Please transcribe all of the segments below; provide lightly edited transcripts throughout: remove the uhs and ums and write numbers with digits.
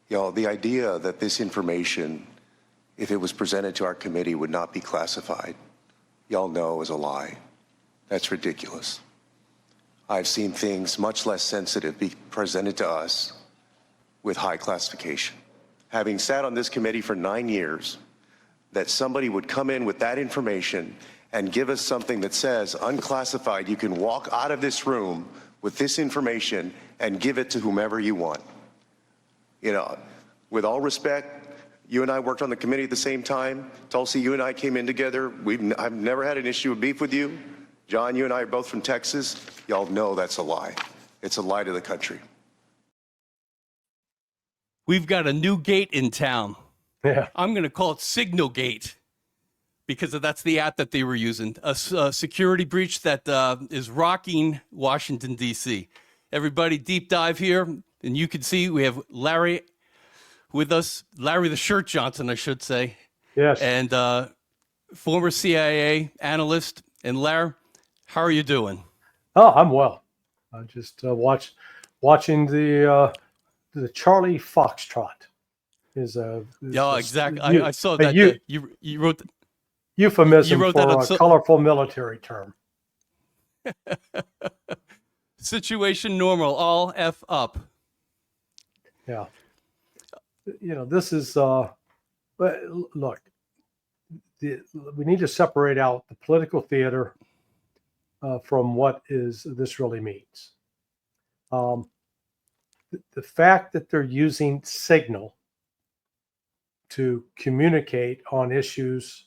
The idea that this information, if it was presented to our committee, would not be classified, y'all know is a lie. That's ridiculous. I've seen things much less sensitive be presented to us with high classification. Having sat on this committee for 9 years, that somebody would come in with that information and give us something that says unclassified, you can walk out of this room with this information and give it to whomever you want. With all respect, you and I worked on the committee at the same time. Tulsi, you and I came in together. I've never had an issue of beef with you. John, you and I are both from Texas. Y'all know that's a lie. It's a lie to the country. We've got a new gate in town. Yeah. I'm going to call it Signal Gate because that's the app that they were using. A security breach that is rocking Washington, D.C. Everybody, deep dive here. And you can see we have Larry with us, Larry the Shirt Johnson, I should say. Yes. And former CIA analyst. And Larry, how are you doing? Oh, I'm well. I just watching the Charlie Foxtrot. Yeah, exactly. I saw that. You wrote the euphemism for a colorful military term. Situation normal, all F up. Yeah. This is, look, we need to separate out the political theater from what this really means. The fact that they're using signal to communicate on issues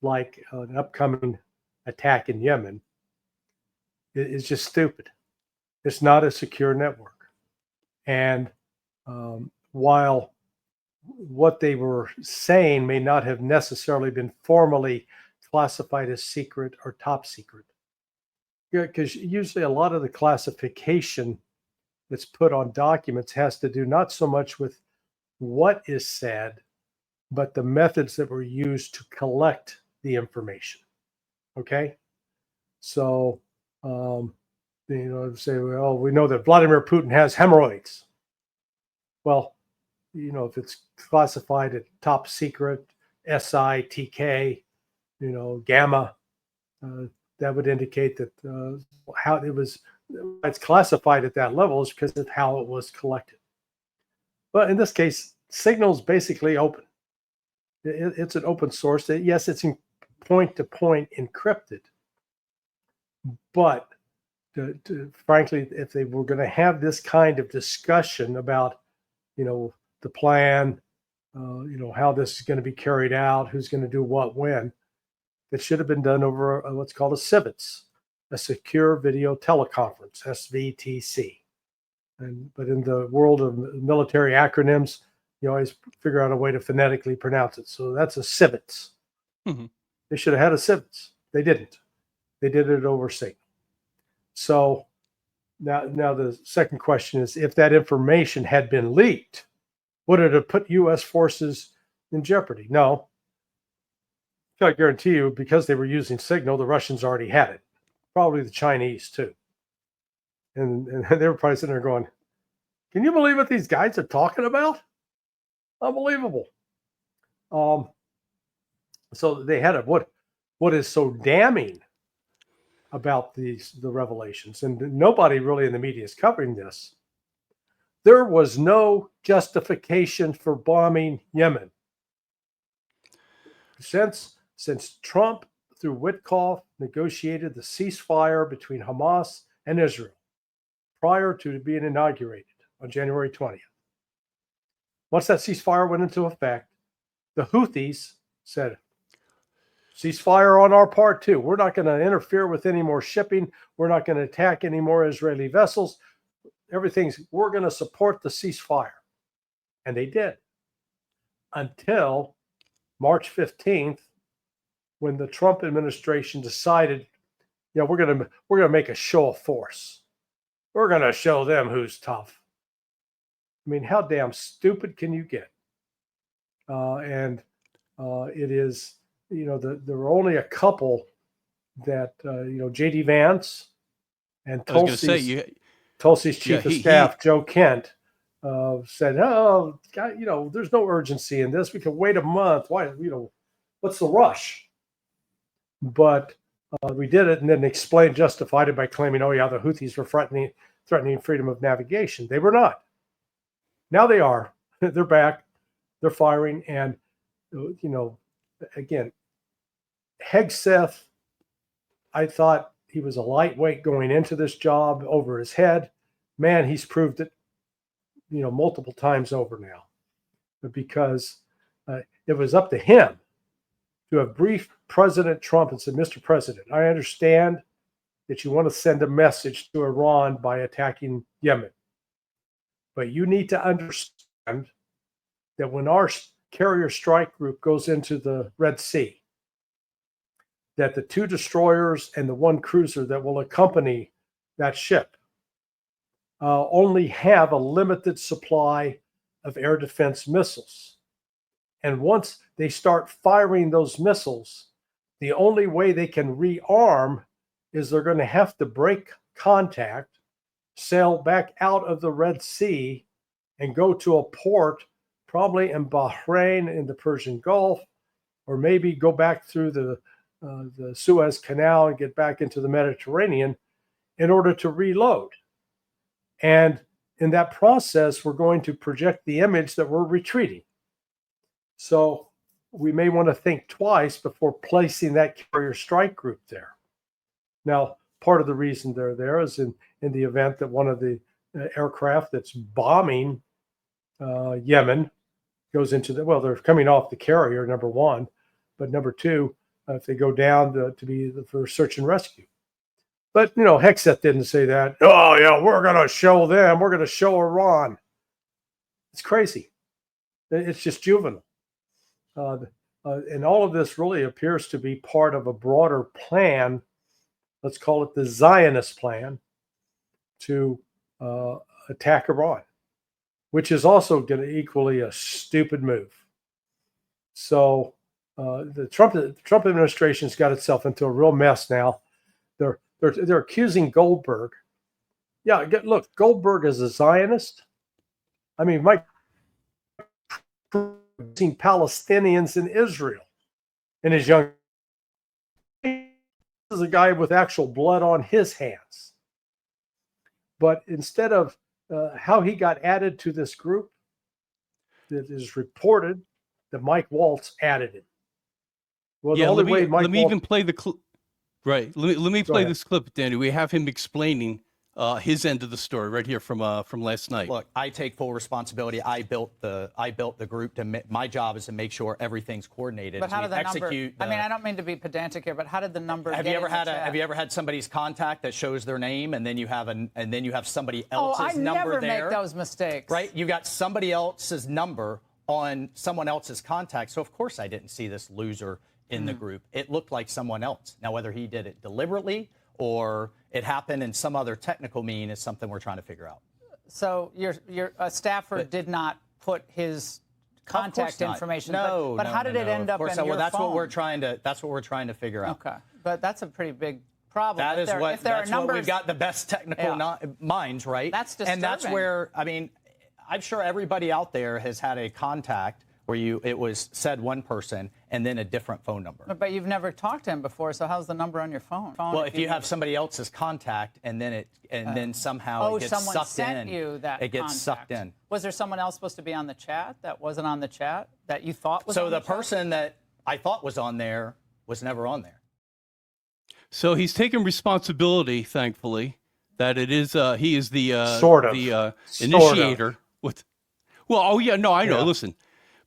like an upcoming attack in Yemen is just stupid. It's not a secure network. And while what they were saying may not have necessarily been formally classified as secret or top secret, because usually a lot of the classification that's put on documents has to do not so much with what is said, but the methods that were used to collect the information. Okay? So, say, well, we know that Vladimir Putin has hemorrhoids. Well, if it's classified at top secret, SITK, gamma, that would indicate that how it's classified at that level is because of how it was collected. But in this case, signal's basically open. It's an open source. Yes, it's point-to-point encrypted. But frankly, if they were going to have this kind of discussion about, the plan, how this is going to be carried out, who's going to do what when, it should have been done over what's called a CVTS, a Secure Video Teleconference, SVTC. But in the world of military acronyms, you always figure out a way to phonetically pronounce it. So that's a CVTS. Mm-hmm. They should have had a CVTS. They didn't. They did it over signal. So now the second question is, if that information had been leaked, would it have put U.S. forces in jeopardy? No. I guarantee you, because they were using signal, the Russians already had it. Probably the Chinese too. And they were probably sitting there going, can you believe what these guys are talking about? Unbelievable. So they had what is so damning about the revelations, and nobody really in the media is covering this. There was no justification for bombing Yemen. Since Trump, through Witkoff, negotiated the ceasefire between Hamas and Israel prior to being inaugurated on January 20th. Once that ceasefire went into effect, the Houthis said, ceasefire on our part too. We're not going to interfere with any more shipping. We're not going to attack any more Israeli vessels. We're going to support the ceasefire. And they did. Until March 15th, when the Trump administration decided, we're going to make a show of force. We're going to show them who's tough. I mean, how damn stupid can you get? It is, there were only a couple that, J.D. Vance and Tulsi's chief of staff, Joe Kent, said, "Oh, God, there's no urgency in this. We can wait a month. Why, what's the rush?" But we did it, and then explained, justified it by claiming, "Oh yeah, the Houthis were threatening freedom of navigation." They were not. Now they are. They're back. They're firing, and again, Hegseth, I thought he was a lightweight going into this job over his head. Man, he's proved it, multiple times over now, because it was up to him to have briefed President Trump and said, "Mr. President, I understand that you want to send a message to Iran by attacking Yemen, but you need to understand that when our carrier strike group goes into the Red Sea, that the 2 destroyers and the 1 cruiser that will accompany that ship only have a limited supply of air defense missiles. And once they start firing those missiles, the only way they can rearm is they're going to have to break contact, sail back out of the Red Sea, and go to a port, probably in Bahrain in the Persian Gulf, or maybe go back through the Suez Canal and get back into the Mediterranean in order to reload. And in that process, we're going to project the image that we're retreating. So we may want to think twice before placing that carrier strike group there. Now, part of the reason they're there is in the event that one of the aircraft that's bombing Yemen goes into they're coming off the carrier, number one, but number two, if they go down to be for search and rescue. But, Hegseth didn't say that. "Oh, yeah, we're going to show them. We're going to show Iran." It's crazy. It's just juvenile. And all of this really appears to be part of a broader plan. Let's call it the Zionist plan to attack Iran, which is also going to equally a stupid move. So the Trump administration's got itself into a real mess now. They're accusing Goldberg. Yeah, look, Goldberg is a Zionist. I mean, Mike seen Palestinians in Israel in his young. This is a guy with actual blood on his hands. But instead of how he got added to this group, it is reported that Mike Waltz added him. Well, Yeah, the only let me, way Mike let me Waltz, even play the clip. Right. Let me play ahead. this clip, Danny. We have him explaining his end of the story right here from last night. Look, I take full responsibility. I built the group. My job is to make sure everything's coordinated. But how did the number? I mean, I don't mean to be pedantic here, but how did the number? Have you ever had somebody's contact that shows their name, and then you have somebody else's number there? I never make those mistakes. Right? You got somebody else's number on someone else's contact. So of course I didn't see this loser in the group. It looked like someone else. Now, whether he did it deliberately or it happened in some other technical mean is something we're trying to figure out. So your staffer did not put his contact information. No, but how did it end up in your phone? Well, that's what we're trying to figure out. Okay, but that's a pretty big problem. That's what we've got the best technical minds, right? That's disturbing. And that's where, I mean, I'm sure everybody out there has had a contact where it was said one person and then a different phone number. But you've never talked to him before, so how's the number on your phone? Well, if you have somebody else's contact and then somehow it gets someone sucked sent in, you that it gets contact. Sucked in. Was there someone else supposed to be on the chat that wasn't on the chat that you thought was? So on the chat? person that I thought was on there was never on there. So he's taking responsibility, thankfully, that it is he is the initiator. Well, oh yeah, no, I know. Yeah. Listen,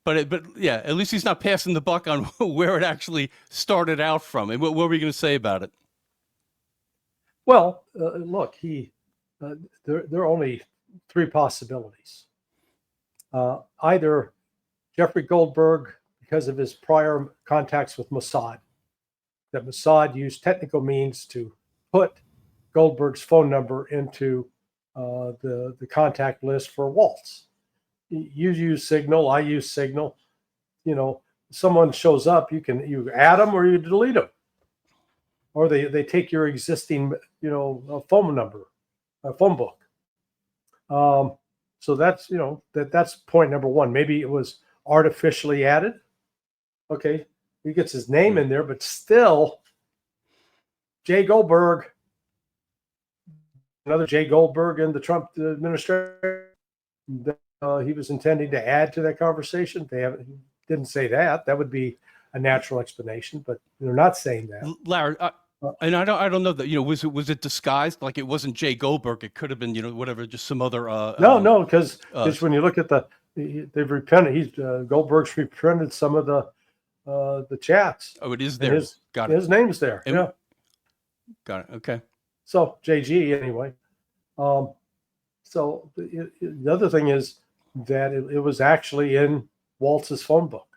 but yeah, at least he's not passing the buck on where it actually started out from. And what were we going to say about it? Well, look, there are only 3 possibilities. Either Jeffrey Goldberg, because of his prior contacts with Mossad, that Mossad used technical means to put Goldberg's phone number into the contact list for Waltz. You use Signal, I use Signal. Someone shows up, you add them or you delete them, or they take your existing phone number, phone book. So that's, that's point number one. Maybe it was artificially added. Okay, he gets his name in there, but still, Jay Goldberg, another Jay Goldberg in the Trump administration, he was intending to add to that conversation. Didn't say that. That would be a natural explanation, but they're not saying that. Larry, and I don't know that, was it disguised? Like it wasn't Jay Goldberg. It could have been, whatever, just some other. No, because when you look at they've repented. Goldberg's reprinted some of the chats. Oh, it is there. Got it. His name's there. Yeah. Got it. Okay. So JG anyway. So the other thing is that it was actually in Waltz's phone book.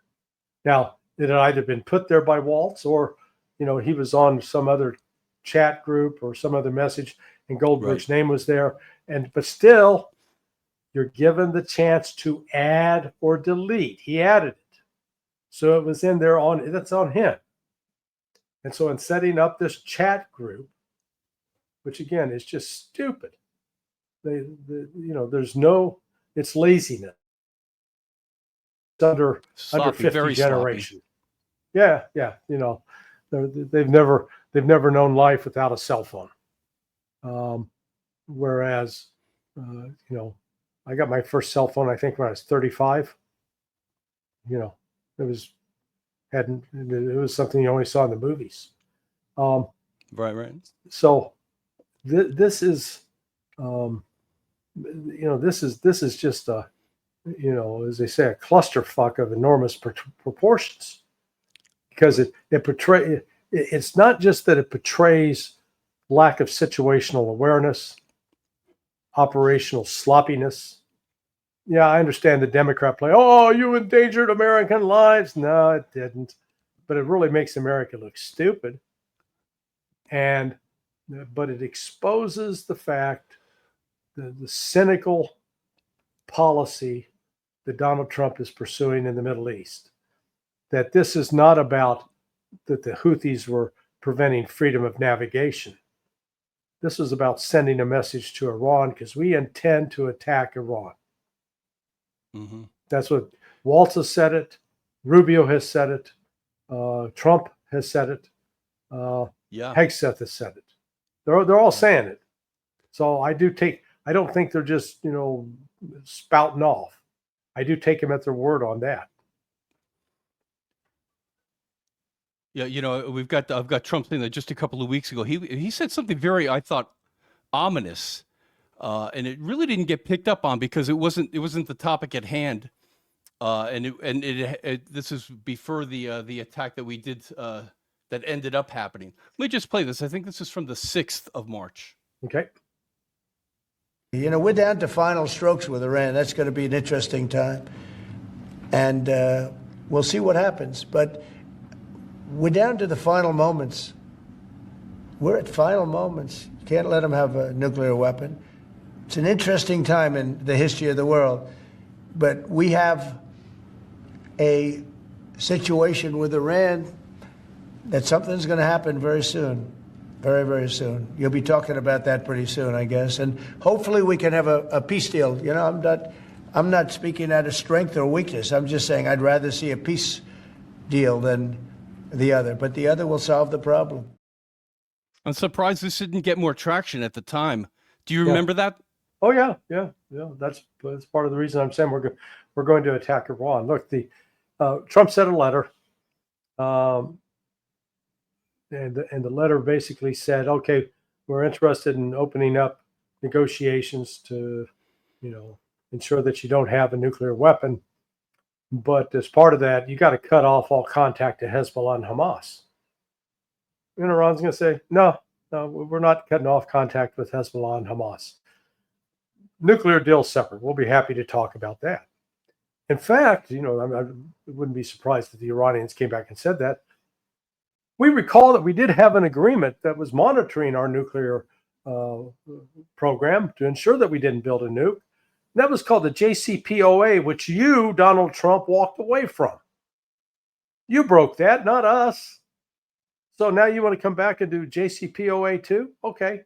Now, it had either been put there by Waltz or, he was on some other chat group or some other message and Goldberg's name was there. But still, you're given the chance to add or delete. He added it. So it was in there that's on him. And so in setting up this chat group, which again is just stupid, it's laziness. It's under 50 generation. Sloppy. Yeah. They've never known life without a cell phone. Whereas, I got my first cell phone, I think when I was 35. It was something you only saw in the movies. Right. So this is, this is just a, as they say, a clusterfuck of enormous proportions, because it's not just that it portrays lack of situational awareness, operational sloppiness. Yeah, I understand the Democrat play. Oh, you endangered American lives. No, it didn't. But it really makes America look stupid. But it exposes the fact, the cynical policy that Donald Trump is pursuing in the Middle East. That this is not about that the Houthis were preventing freedom of navigation. This is about sending a message to Iran because we intend to attack Iran. Mm-hmm. That's what Waltz has said it. Rubio has said it. Trump has said it. Hegseth has said it. They're all saying it. So I don't think they're just, spouting off. I do take them at their word on that. Yeah, I've got Trump saying that just a couple of weeks ago. He said something very, I thought, ominous, and it really didn't get picked up on because it wasn't the topic at hand, this is before the attack that we did that ended up happening. Let me just play this. I think this is from the 6th of March. Okay. We're down to final strokes with Iran. That's going to be an interesting time, and we'll see what happens. But we're down to the final moments. We're at final moments. Can't let them have a nuclear weapon. It's an interesting time in the history of the world. But we have a situation with Iran that something's going to happen very soon. Very, very soon. You'll be talking about that pretty soon, I guess. And hopefully we can have a peace deal. I'm not speaking out of strength or weakness. I'm just saying I'd rather see a peace deal than the other. But the other will solve the problem. I'm surprised this didn't get more traction at the time. Do you remember that? Oh yeah. That's part of the reason I'm saying we're going to attack Iran. Look, Trump sent a letter, and the letter basically said, okay, we're interested in opening up negotiations to, ensure that you don't have a nuclear weapon, but as part of that, you got to cut off all contact to Hezbollah and Hamas. And Iran's going to say, no, we're not cutting off contact with Hezbollah and Hamas. Nuclear deal separate. We'll be happy to talk about that. In fact, I wouldn't be surprised if the Iranians came back and said that. We recall that we did have an agreement that was monitoring our nuclear program to ensure that we didn't build a nuke. And that was called the JCPOA, which you, Donald Trump, walked away from. You broke that, not us. So now you want to come back and do JCPOA too? Okay.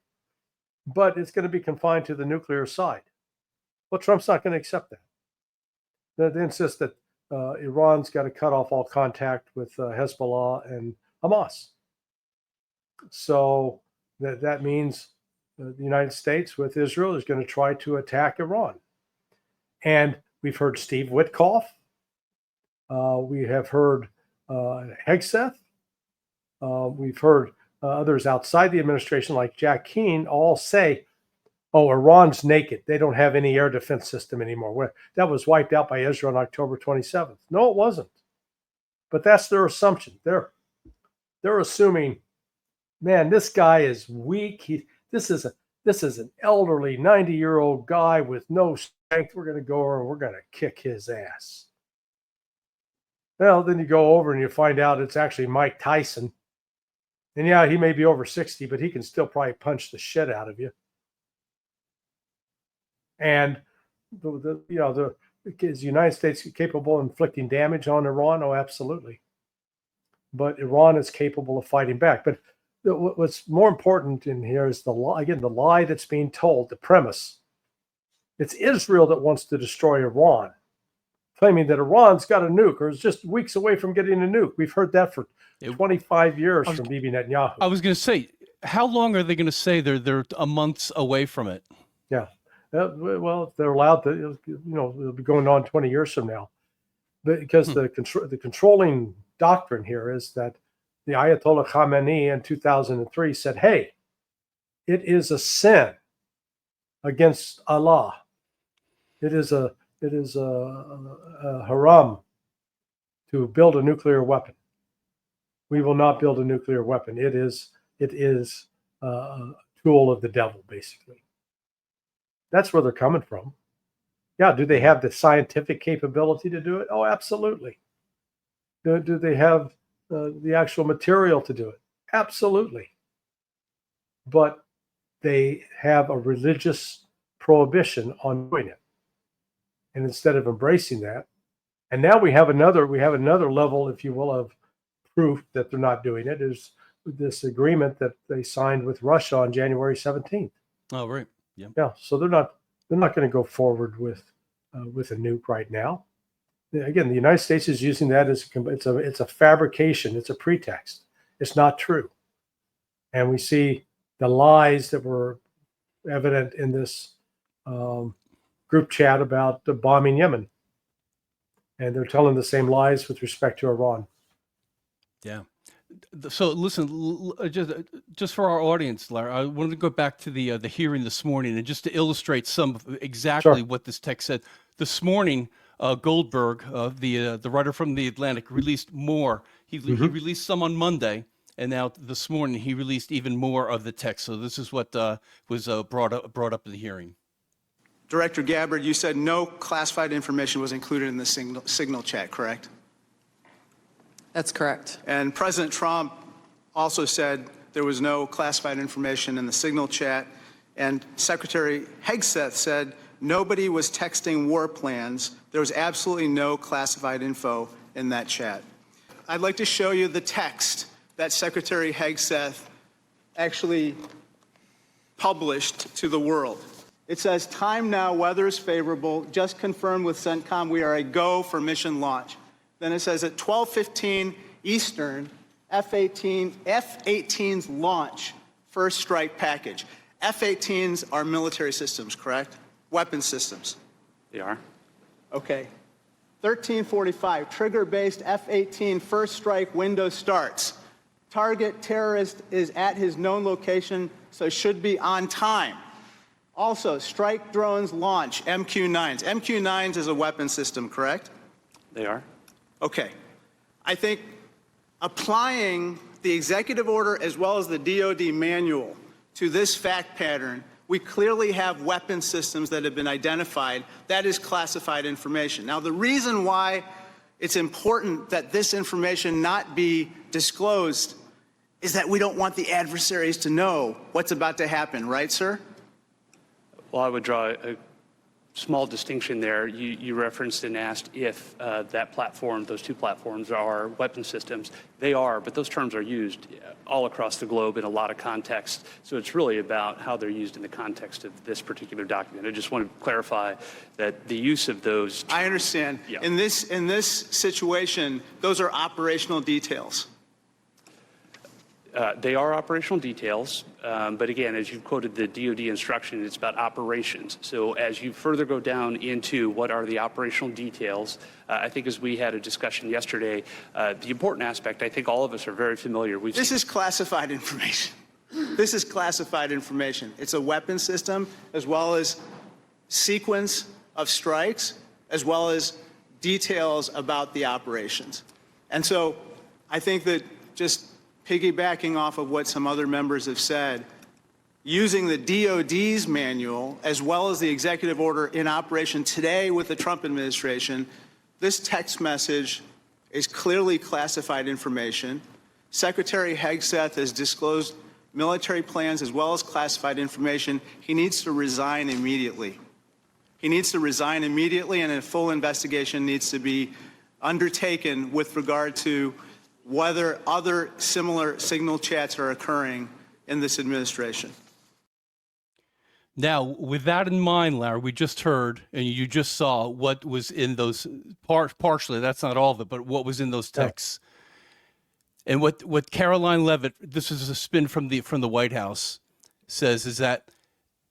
But it's going to be confined to the nuclear side. Well, Trump's not going to accept that. They insist that Iran's got to cut off all contact with Hezbollah and Hamas. So that means the United States with Israel is going to try to attack Iran. And we've heard Steve Witkoff. We have heard Hegseth. We've heard others outside the administration like Jack Keane all say, oh, Iran's naked. They don't have any air defense system anymore. That was wiped out by Israel on October 27th. No, it wasn't. But that's their assumption. They're assuming, man, this guy is weak. This is an elderly 90-year-old guy with no strength. We're going to go over and we're going to kick his ass. Well, then you go over and you find out it's actually Mike Tyson. And yeah, he may be over 60, but he can still probably punch the shit out of you. And is the United States capable of inflicting damage on Iran? Oh, absolutely. But Iran is capable of fighting back. But what's more important in here is the lie that's being told, the premise. It's Israel that wants to destroy Iran, claiming that Iran's got a nuke or is just weeks away from getting a nuke. We've heard that for 25 years from Bibi Netanyahu. I was going to say, how long are they going to say they're a months away from it? Yeah. Well, they're allowed to, it'll be going on 20 years from now. Because the controlling doctrine here is that the Ayatollah Khamenei in 2003 said, hey, it is a sin against Allah. It is a haram to build a nuclear weapon. We will not build a nuclear weapon. It is a tool of the devil, basically. That's where they're coming from. Yeah, do they have the scientific capability to do it? Oh, absolutely. Do they have the actual material to do it? Absolutely. But they have a religious prohibition on doing it. And instead of embracing that, and now we have another level, if you will, of proof that they're not doing it, is this agreement that they signed with Russia on January 17th. Oh, right. Yeah. Yeah. So they're not going to go forward with a nuke right now. Again, the United States is using that as it's a fabrication. It's a pretext. It's not true. And we see the lies that were evident in this group chat about the bombing Yemen. And they're telling the same lies with respect to Iran. Yeah. So listen, just for our audience, Larry, I wanted to go back to the hearing this morning and just to illustrate exactly what this text said. This morning, Goldberg, the writer from The Atlantic, released more. He released some on Monday, and now this morning he released even more of the text. So this is what was brought up in the hearing. Director Gabbard, you said no classified information was included in the signal chat, correct? That's correct. And President Trump also said there was no classified information in the signal chat. And Secretary Hegseth said nobody was texting war plans. There was absolutely no classified info in that chat. I'd like to show you the text that Secretary Hegseth actually published to the world. It says, time now, weather is favorable. Just confirmed with CENTCOM we are a go for mission launch. Then it says at 12:15 Eastern, F-18s launch first strike package. F-18s are military systems, correct? Weapon systems. They are. Okay. 13:45, trigger-based F-18 first strike window starts. Target terrorist is at his known location, so should be on time. Also, strike drones launch MQ-9s. MQ-9s is a weapon system, correct? They are. Okay. I think applying the executive order as well as the DoD manual to this fact pattern, we clearly have weapon systems that have been identified. That is classified information. Now, the reason why it's important that this information not be disclosed is that we don't want the adversaries to know what's about to happen, right, sir? Well, I would draw a small distinction there. You referenced and asked if that platform, those two platforms are weapon systems. They are, but those terms are used all across the globe in a lot of contexts. So it's really about how they're used in the context of this particular document. I just want to clarify that the use of those. I understand. Yeah. In this situation, those are operational details. They are operational details, but again, as you quoted the DoD instruction, it's about operations. So as you further go down into what are the operational details, I think as we had a discussion yesterday, the important aspect, I think all of us are very familiar. This is classified information. This is classified information. It's a weapon system, as well as sequence of strikes, as well as details about the operations. And so I think that just piggybacking off of what some other members have said, using the DoD's manual as well as the executive order in operation today with the Trump administration, this text message is clearly classified information. Secretary Hegseth has disclosed military plans as well as classified information. He needs to resign immediately. He needs to resign immediately, and a full investigation needs to be undertaken with regard to whether other similar signal chats are occurring in this administration. Now, with that in mind, Larry, we just heard and you just saw what was in those partially, that's not all of it, but what was in those texts. And what Caroline Leavitt, this is a spin from the White House, says is that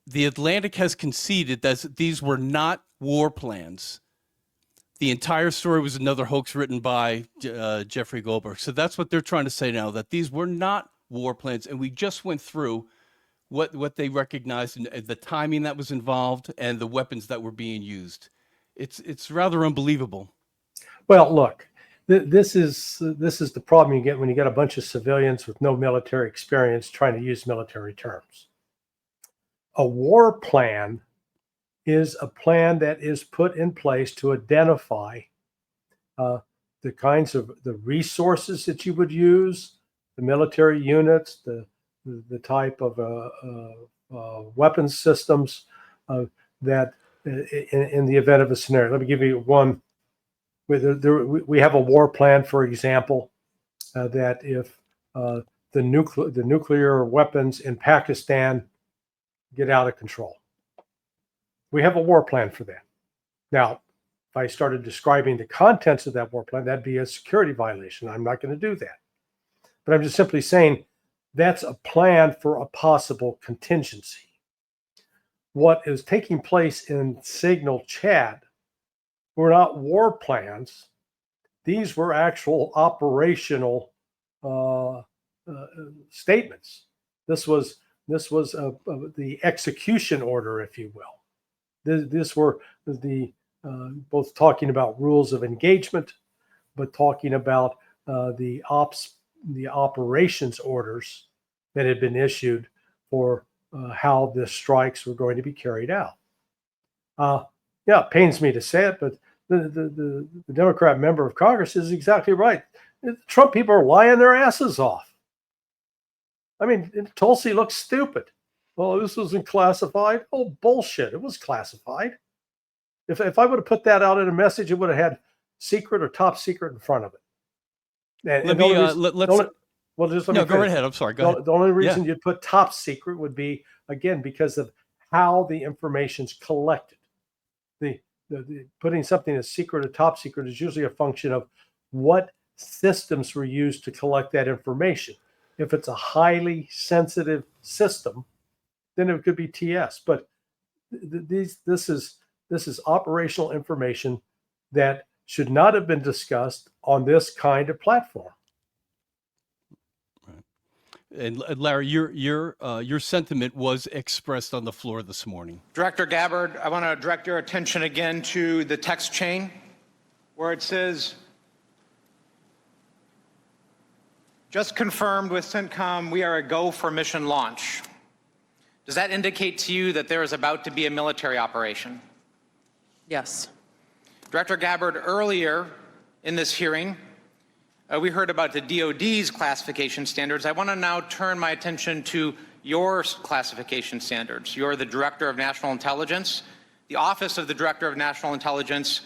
the Atlantic has conceded that these were not war plans. The entire story was another hoax written by Jeffrey Goldberg. So that's what they're trying to say now, that these were not war plans. And we just went through what they recognized and the timing that was involved and the weapons that were being used. It's rather unbelievable. Well, look, this is the problem you get when you get a bunch of civilians with no military experience trying to use military terms. A war plan is a plan that is put in place to identify the kinds of the resources that you would use, the military units, the type of weapons systems that in the event of a scenario. Let me give you one. We have a war plan, for example, that if the nuclear weapons in Pakistan get out of control, we have a war plan for that. Now, if I started describing the contents of that war plan, that'd be a security violation. I'm not going to do that. But I'm just simply saying that's a plan for a possible contingency. What is taking place in Signal chat were not war plans. These were actual operational statements. This was the execution order, if you will. This were the both talking about rules of engagement, but talking about the operations orders that had been issued for how the strikes were going to be carried out. Yeah, it pains me to say it, but the Democrat member of Congress is exactly right. The Trump people are lying their asses off. I mean, Tulsi looks stupid. Well, this wasn't classified. Oh, bullshit. It was classified. If I would have put that out in a message, it would have had secret or top secret in front of it. Go right ahead. I'm sorry. Go ahead. The only reason you'd put top secret would be, again, because of how the information's collected. The putting something as secret or top secret is usually a function of what systems were used to collect that information. If it's a highly sensitive system, then it could be TS. But this is operational information that should not have been discussed on this kind of platform. And Larry, your sentiment was expressed on the floor this morning. Director Gabbard, I want to direct your attention again to the text chain where it says, just confirmed with CENTCOM, we are a go for mission launch. Does that indicate to you that there is about to be a military operation? Yes. Director Gabbard, earlier in this hearing, we heard about the DoD's classification standards. I want to now turn my attention to your classification standards. You're the Director of National Intelligence. The Office of the Director of National Intelligence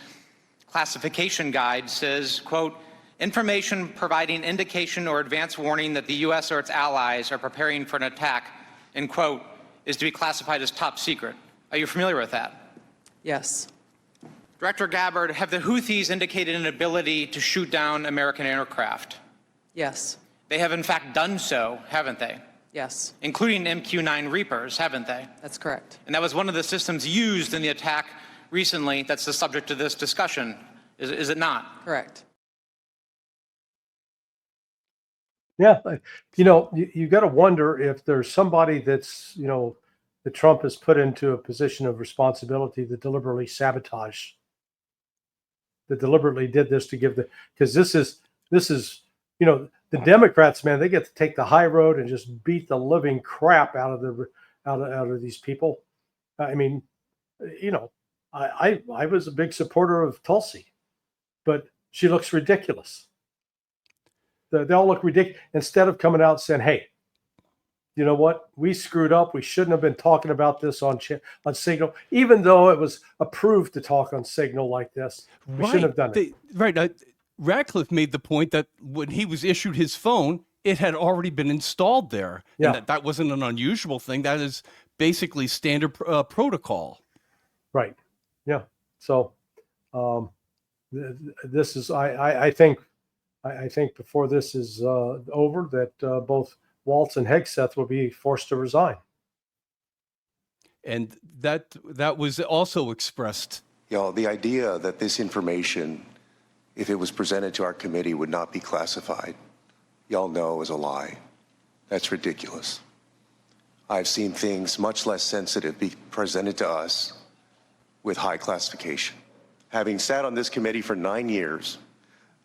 Classification Guide says, quote, information providing indication or advance warning that the U.S. or its allies are preparing for an attack, end quote, is to be classified as top secret. Are you familiar with that? Yes. Director Gabbard, have the Houthis indicated an ability to shoot down American aircraft? Yes. They have in fact done so, haven't they? Yes. Including MQ-9 Reapers, haven't they? That's correct. And that was one of the systems used in the attack recently that's the subject of this discussion, is it not? Correct. Yeah, you got to wonder if there's somebody that's, that Trump has put into a position of responsibility that deliberately sabotaged, that deliberately did this to give because this is, the Democrats, man, they get to take the high road and just beat the living crap out of these people. I mean, I was a big supporter of Tulsi, but she looks ridiculous. They all look ridiculous. Instead of coming out saying, hey, you know what? We screwed up. We shouldn't have been talking about this on Signal, even though it was approved to talk on Signal like this. We shouldn't have done it. Right. Radcliffe made the point that when he was issued his phone, it had already been installed there. Yeah. And that wasn't an unusual thing. That is basically standard protocol. Right. Yeah. So this is, I think before this is over, that both Waltz and Hegseth will be forced to resign. And that was also expressed. The idea that this information, if it was presented to our committee, would not be classified, y'all know is a lie. That's ridiculous. I've seen things much less sensitive be presented to us with high classification. Having sat on this committee for 9 years,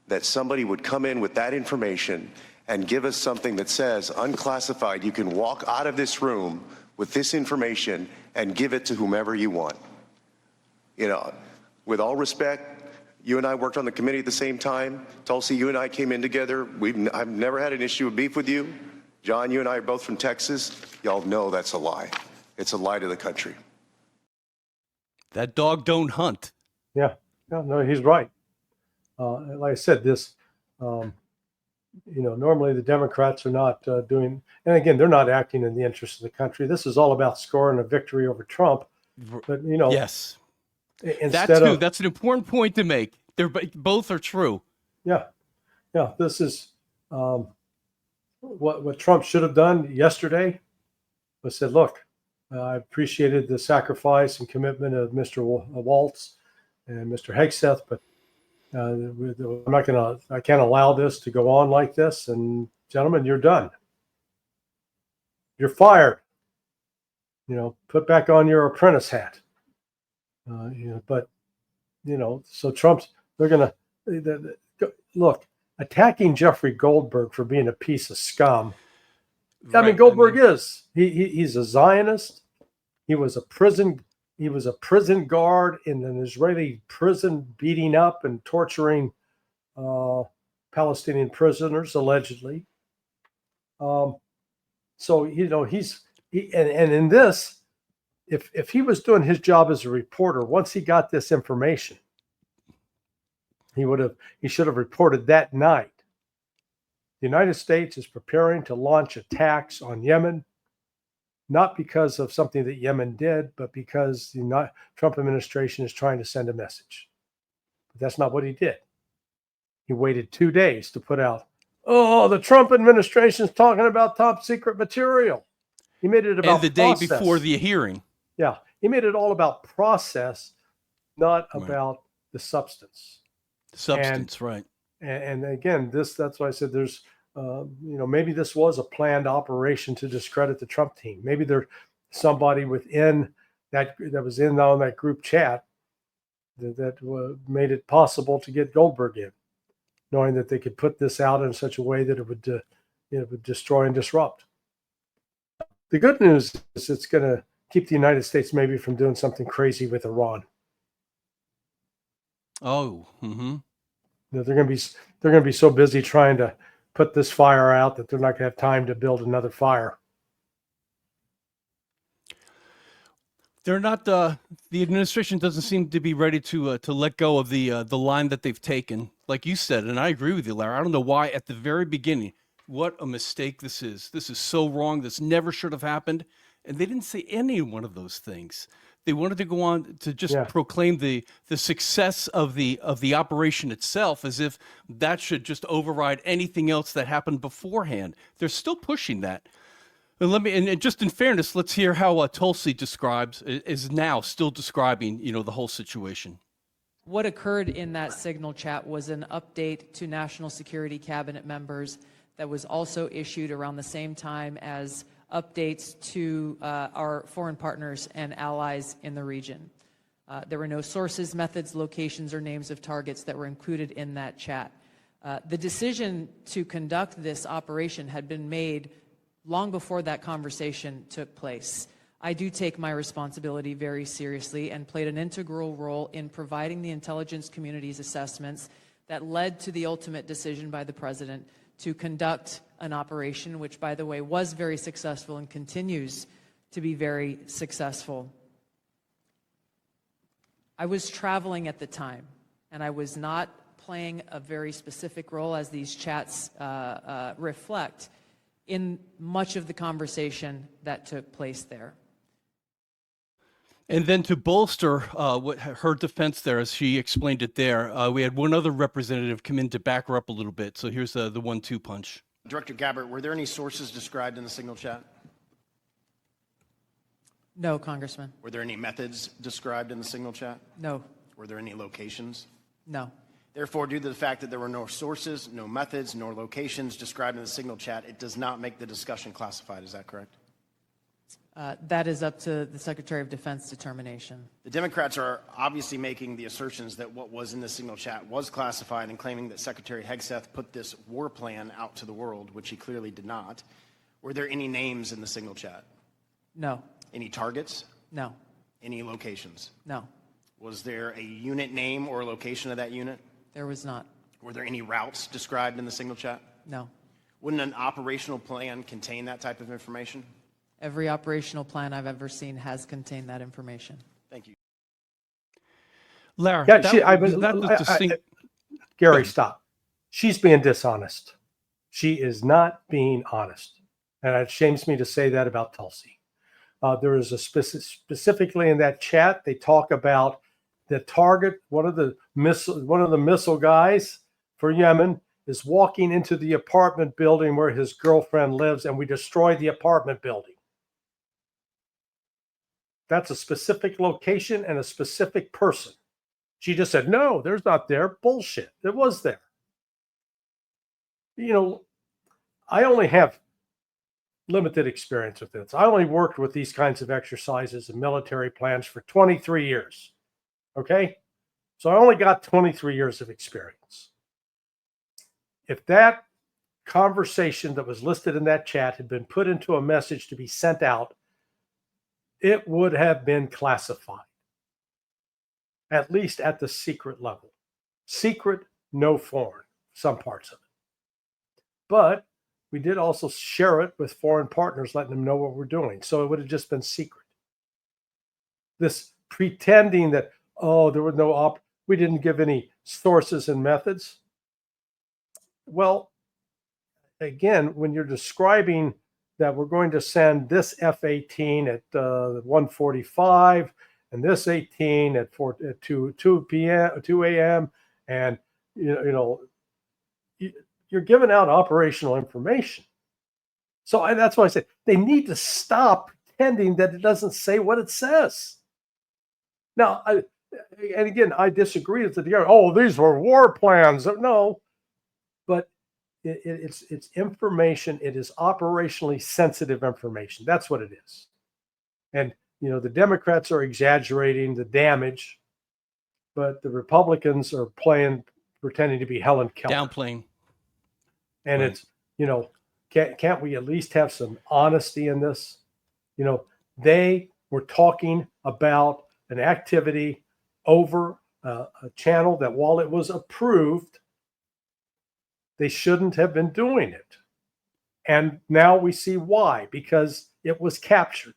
that somebody would come in with that information and give us something that says unclassified, you can walk out of this room with this information and give it to whomever you want. With all respect, you and I worked on the committee at the same time. Tulsi, you and I came in together. I've never had an issue of beef with you. John, you and I are both from Texas. Y'all know that's a lie. It's a lie to the country. That dog don't hunt. Yeah. No, he's right. Like I said, this, normally the Democrats are not doing, and again, they're not acting in the interest of the country. This is all about scoring a victory over Trump. But, yes, instead that's an important point to make. Both are true. Yeah. This is what Trump should have done yesterday was said, look, I appreciated the sacrifice and commitment of Mr. Waltz and Mr. Hegseth, but I can't allow this to go on like this. And gentlemen, you're done. You're fired. Put back on your apprentice hat. So Trump's, they're going to look, attacking Jeffrey Goldberg for being a piece of scum. Right. Goldberg he's a Zionist. He was a prison guard in an Israeli prison, beating up and torturing Palestinian prisoners, allegedly. And in this, if he was doing his job as a reporter, once he got this information, he should have reported that night. The United States is preparing to launch attacks on Yemen, not because of something that Yemen did, but because the Trump administration is trying to send a message. But that's not what he did. He waited 2 days to put out, the Trump administration is talking about top secret material. He made it about and the process. Day before the hearing. Yeah, he made it all about process, not about the substance. Right. And again, that's why I said there's, maybe this was a planned operation to discredit the Trump team. Maybe there's somebody within that was in on that group chat that made it possible to get Goldberg in, knowing that they could put this out in such a way that it would destroy and disrupt. The good news is it's going to keep the United States maybe from doing something crazy with Iran. Oh, mm-hmm. They're going to be so busy trying to put this fire out that they're not going to have time to build another fire. They're not. The administration doesn't seem to be ready to let go of the line that they've taken, like you said, and I agree with you, Larry. I don't know why at the very beginning. What a mistake this is. This is so wrong. This never should have happened. And they didn't say any one of those things. They wanted to go on to just proclaim the success of the operation itself, as if that should just override anything else that happened beforehand. They're still pushing that. And just in fairness, let's hear how Tulsi is now still describing, the whole situation. What occurred in that signal chat was an update to national security cabinet members that was also issued around the same time as updates to our foreign partners and allies in the region. There were no sources, methods, locations, or names of targets that were included in that chat. The decision to conduct this operation had been made long before that conversation took place. I do take my responsibility very seriously and played an integral role in providing the intelligence community's assessments that led to the ultimate decision by the president to conduct an operation, which, by the way, was very successful and continues to be very successful. I was traveling at the time, and I was not playing a very specific role, as these chats reflect, in much of the conversation that took place there. And then to bolster what her defense there, as she explained it there, we had one other representative come in to back her up a little bit. So here's the 1-2 punch. Director Gabbard, were there any sources described in the signal chat? No, Congressman. Were there any methods described in the signal chat? No. Were there any locations? No. Therefore, due to the fact that there were no sources, no methods, nor locations described in the signal chat, it does not make the discussion classified. Is that correct? That is up to the Secretary of Defense determination. The Democrats are obviously making the assertions that what was in the signal chat was classified and claiming that Secretary Hegseth put this war plan out to the world, which he clearly did not. Were there any names in the signal chat? No. Any targets? No. Any locations? No. Was there a unit name or location of that unit? There was not. Were there any routes described in the signal chat? No. Wouldn't an operational plan contain that type of information? Every operational plan I've ever seen has contained that information. Thank you. Larry, Gary, stop. She's being dishonest. She is not being honest. And it shames me to say that about Tulsi. There is a specifically in that chat, they talk about the target, one of the missile guys for Yemen is walking into the apartment building where his girlfriend lives, and we destroy the apartment building. That's a specific location and a specific person. She just said, no, there's not there. Bullshit. It was there. I only have limited experience with this. I only worked with these kinds of exercises and military plans for 23 years. Okay? So I only got 23 years of experience. If that conversation that was listed in that chat had been put into a message to be sent out, it would have been classified, at least at the secret level. Secret, no foreign, some parts of it. But we did also share it with foreign partners, letting them know what we're doing. So it would have just been secret. This pretending that, there was no we didn't give any sources and methods. Well, again, when you're describing that we're going to send this F-18 at 1:45 and this 18 at 2 a.m. and you're giving out operational information. So that's why I say they need to stop pretending that it doesn't say what it says. Now, and again, I disagree with the these were war plans. No, but it's information. It is operationally sensitive information. That's what it is. And the Democrats are exaggerating the damage, but the Republicans are pretending to be Helen Keller, downplaying. And right. It's can't we at least have some honesty in this? They were talking about an activity over a channel that, while it was approved, they shouldn't have been doing it. And now we see why, because it was captured.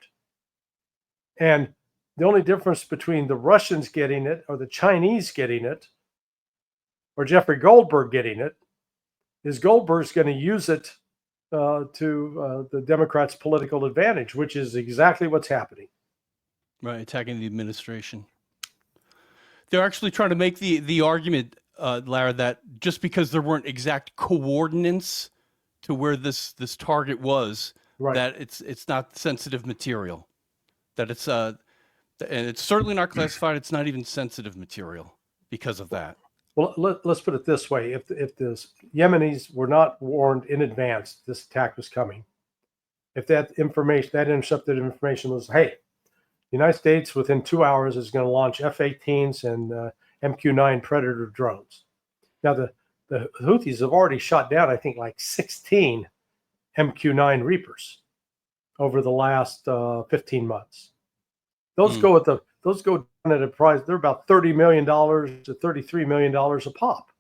And The only difference between the Russians getting it or the Chinese getting it or Jeffrey Goldberg getting it is Goldberg's going to use it to the Democrats' political advantage, which is exactly what's happening. Right, attacking the administration. They're actually trying to make the argument, Lara, that just because there weren't exact coordinates to where this target was, Right. that it's not sensitive material. That it's and it's certainly not classified. It's not even sensitive material because of that. Well, let's put it this way: if the Yemenis were not warned in advance this attack was coming, if that information, that intercepted information was, hey, the United States within 2 hours is going to launch F-18s and MQ-9 Predator drones. Now the Houthis have already shot down, I think, like 16 MQ-9 Reapers over the last 15 months. Those go down at a price. They're about $30 million to $33 million a pop.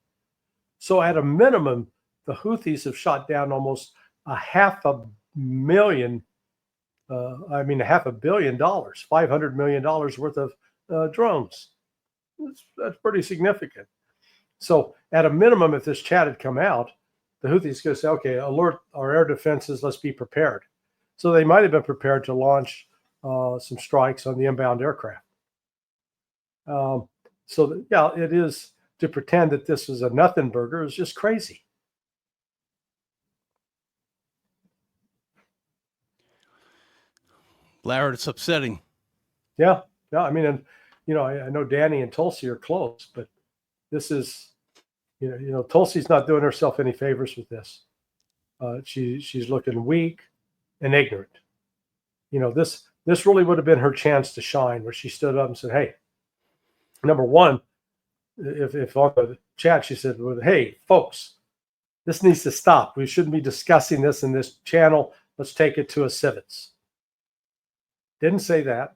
So at a minimum, the Houthis have shot down almost $500 million, $500 million worth of drones. That's pretty significant. So at a minimum, if this chat had come out, the Houthis going to say, okay, alert our air defenses, let's be prepared. So they might have been prepared to launch some strikes on the inbound aircraft. It is, to pretend that this is a nothing burger is just crazy. Lara, it's upsetting. Yeah. I mean, and I know Danny and Tulsi are close, but this is, Tulsi's not doing herself any favors with this. She's looking weak and ignorant. This really would have been her chance to shine, where she stood up and said, hey, number one, if on the chat she said, well, hey, folks, this needs to stop. We shouldn't be discussing this in this channel. Let's take it to a civets. Didn't say that.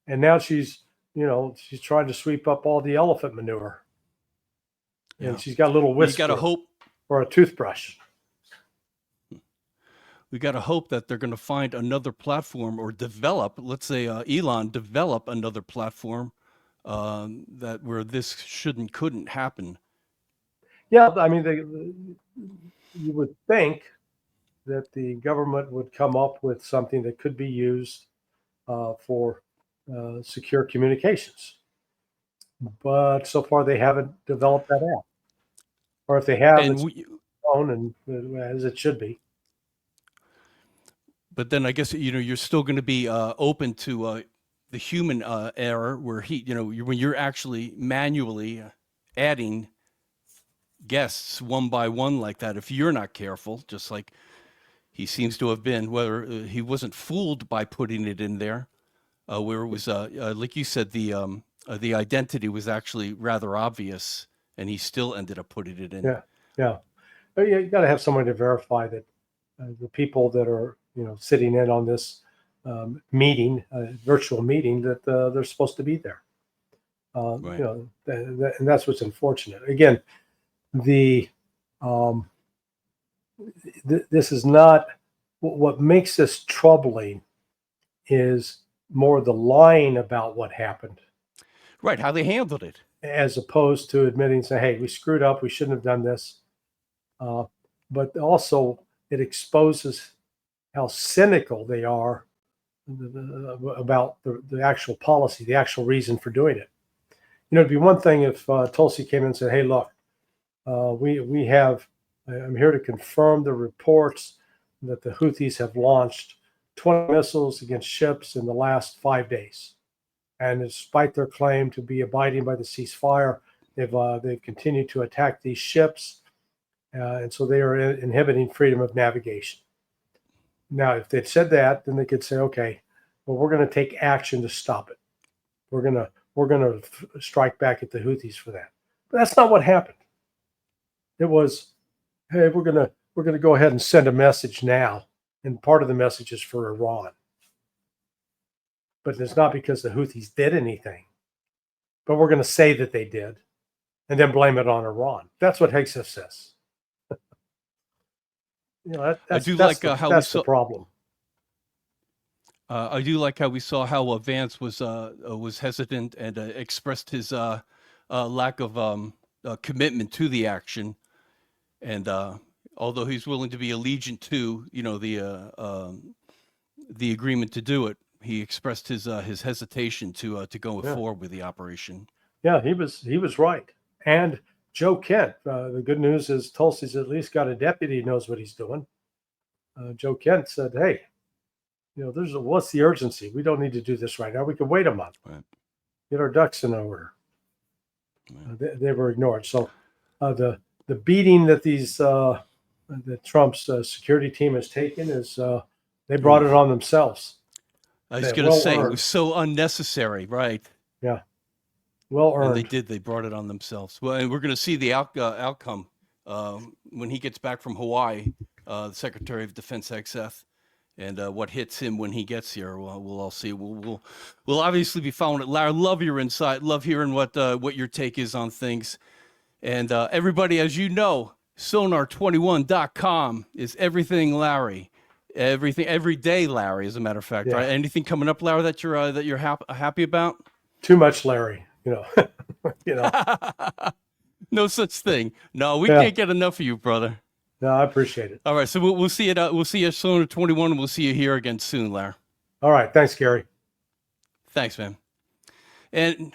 And now she's trying to sweep up all the elephant manure. Yeah. And she's got a little whisker. You got to hope. Or a toothbrush. We got to hope that they're going to find another platform or develop, let's say Elon develop another platform that where this couldn't happen. Yeah, I mean, you would think that the government would come up with something that could be used for secure communications. But so far they haven't developed that out. Or if they have, it's known and as it should be. But then I guess, you're still going to be open to the human error where when you're actually manually adding guests one by one like that, if you're not careful, just like he seems to have been, whether he wasn't fooled by putting it in there, where it was, like you said, the identity was actually rather obvious, and he still ended up putting it in. Yeah. But you got to have someone to verify that the people that are sitting in on this meeting, virtual meeting, that they're supposed to be there. Right. And that's what's unfortunate. Again, this is not what makes this troubling. Is more the lying about what happened. Right, how they handled it. As opposed to admitting, say, hey, we screwed up, we shouldn't have done this. But also it exposes how cynical they are about the actual policy, the actual reason for doing it. It'd be one thing if Tulsi came in and said, hey, look, I'm here to confirm the reports that the Houthis have launched 20 missiles against ships in the last 5 days. And despite their claim to be abiding by the ceasefire, they've continued to attack these ships. And so they are inhibiting freedom of navigation. Now, if they'd said that, then they could say, okay, well, we're going to take action to stop it. We're going to strike back at the Houthis for that. But that's not what happened. It was, hey, we're going to go ahead and send a message now. And part of the message is for Iran. But it's not because the Houthis did anything. But we're going to say that they did and then blame it on Iran. That's what Hegseth says. That's I do like how that's the problem. I do like how we saw how Vance was hesitant and expressed his lack of commitment to the action, and although he's willing to be allegiant to the agreement to do it, he expressed his hesitation to go forward with the operation. Yeah, he was right. And Joe Kent, the good news is Tulsi's at least got a deputy who knows what he's doing. Joe Kent said, "Hey, what's the urgency? We don't need to do this right now. We can wait a month. Right. Get our ducks in order." They were ignored. So the beating that that Trump's security team has taken is they brought it on themselves. I was going to say it was so unnecessary, right? Yeah, well earned. And they brought it on themselves. Well, and we're going to see the outcome when he gets back from Hawaii, the Secretary of Defense Hegseth, and what hits him when he gets here. We'll all see. We'll obviously be following it. Larry, love your insight. Love hearing what your take is on things. And everybody, as you know, sonar21.com is everything Larry. Everything, every day, Larry, as a matter of fact. Yeah. Right? Anything coming up, Larry, that you're happy about? Too much Larry, No such thing. No, we can't get enough of you, brother. No, I appreciate it. All right, so we'll see it. We'll see you at Sonar 21, and we'll see you here again soon, Larry. All right, thanks, Gary. Thanks, man. And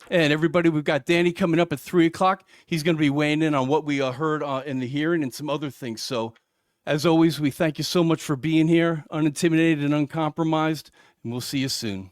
everybody, we've got Danny coming up at 3:00. He's going to be weighing in on what we heard in the hearing and some other things. So, as always, we thank you so much for being here, unintimidated and uncompromised, and we'll see you soon.